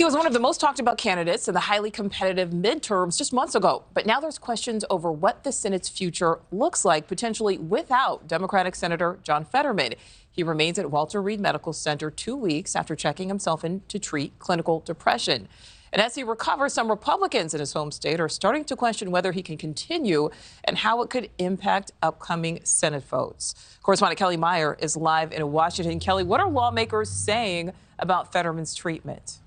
He was one of the most talked about candidates in the highly competitive midterms just months ago. But now there's questions over what the Senate's future looks like, potentially without Democratic Senator John Fetterman. He remains at Walter Reed Medical Center 2 weeks after checking himself in to treat clinical depression. And as he recovers, some Republicans in his home state are starting to question whether he can continue and how it could impact upcoming Senate votes. Correspondent Kelly Meyer is live in Washington. Kelly, what are lawmakers saying about Fetterman's treatment?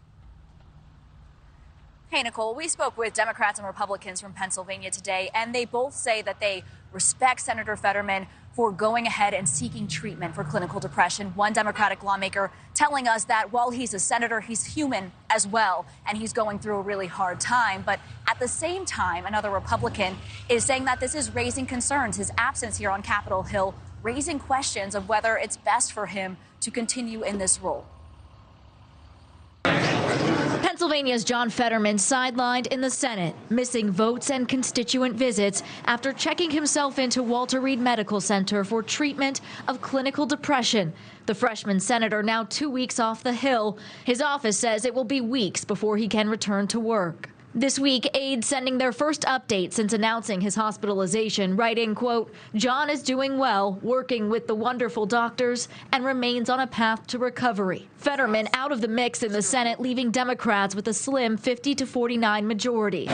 Hey, Nichole, we spoke with Democrats and Republicans from Pennsylvania today, and they both say that they respect Senator Fetterman for going ahead and seeking treatment for clinical depression. One Democratic lawmaker telling us that while he's a senator, he's human as well, and he's going through a really hard time. But at the same time, another Republican is saying that this is raising concerns, his absence here on Capitol Hill, raising questions of whether it's best for him to continue in this role. Pennsylvania's John Fetterman sidelined in the Senate, missing votes and constituent visits after checking himself into Walter Reed Medical Center for treatment of clinical depression. The freshman senator now 2 weeks off the Hill. His office says it will be weeks before he can return to work. This week, aides sending their first update since announcing his hospitalization, writing, quote, "John is doing well, working with the wonderful doctors, and remains on a path to recovery." Fetterman out of the mix in the Senate, leaving Democrats with a slim 50-49 majority.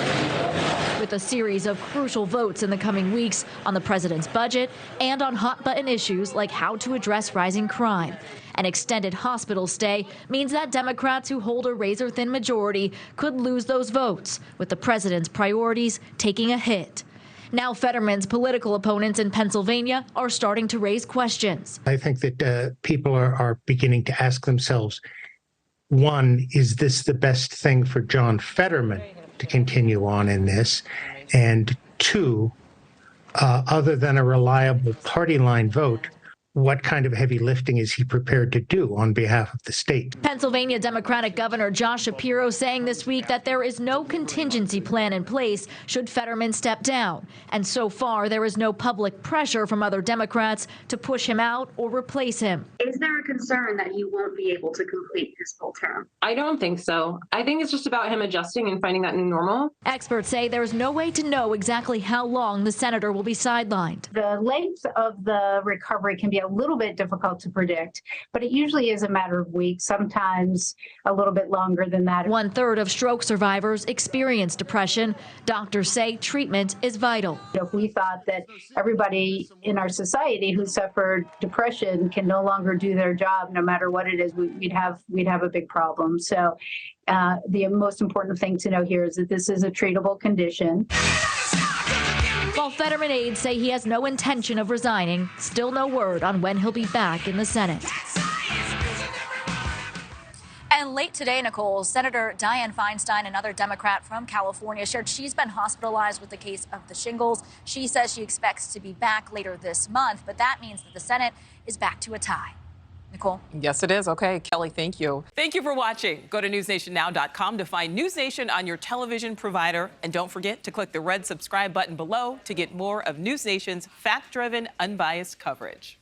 With a series of crucial votes in the coming weeks on the president's budget and on hot-button issues like how to address rising crime. An extended hospital stay means that Democrats who hold a razor-thin majority could lose those votes, with the president's priorities taking a hit. Now Fetterman's political opponents in Pennsylvania are starting to raise questions. I think that people are beginning to ask themselves, one, is this the best thing for John Fetterman to continue on in this? And two, other than a reliable party line vote, what kind of heavy lifting is he prepared to do on behalf of the state? Pennsylvania Democratic Governor Josh Shapiro saying this week that there is no contingency plan in place should Fetterman step down. And so far, there is no public pressure from other Democrats to push him out or replace him. Is there a concern that he won't be able to complete his full term? I don't think so. I think it's just about him adjusting and finding that new normal. Experts say there is no way to know exactly how long the senator will be sidelined. The length of the recovery can be a little bit difficult to predict, but it usually is a matter of weeks, sometimes a little bit longer than that. 1/3 of stroke survivors experience depression. Doctors say treatment is vital. If we thought that everybody in our society who suffered depression can no longer do their job, no matter what it is, we'd have a big problem. So the most important thing to know here is that this is a treatable condition. While Fetterman aides say he has no intention of resigning, still no word on when he'll be back in the Senate. And late today, Nichole, Senator Dianne Feinstein, another Democrat from California, shared she's been hospitalized with the case of the shingles. She says she expects to be back later this month, but that means that the Senate is back to a tie. Nichole? Yes, it is. Okay, Kelly, thank you. Thank you for watching. Go to newsnationnow.com to find NewsNation on your television provider. And don't forget to click the red subscribe button below to get more of NewsNation's fact-driven, unbiased coverage.